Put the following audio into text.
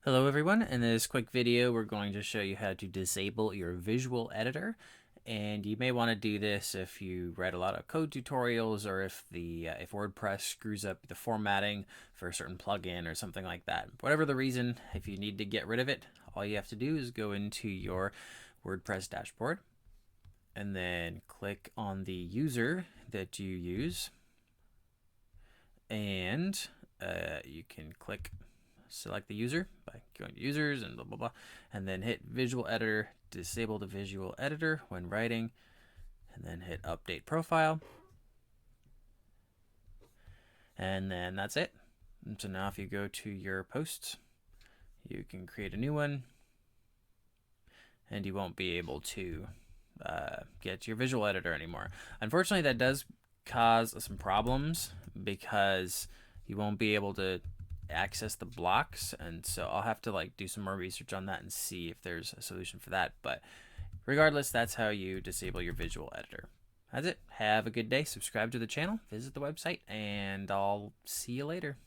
Hello everyone, in this quick video we're going to show you how to disable your visual editor, and you may want to do this if you read a lot of code tutorials or if WordPress screws up the formatting for a certain plugin or something like that. Whatever the reason, if you need to get rid of it, all you have to do is go into your WordPress dashboard and then click on the user that you use, and you can select the user by going to users and blah blah blah, and then hit visual editor, disable the visual editor when writing, and then hit update profile, and then that's it. And so now if you go to your posts, you can create a new one and you won't be able to get your visual editor anymore. Unfortunately, that does cause some problems because you won't be able to access the blocks, and so I'll have to do some more research on that and see if there's a solution for that. But regardless, that's how you disable your visual editor. That's it. Have a good day. Subscribe to the channel, visit the website, and I'll see you later.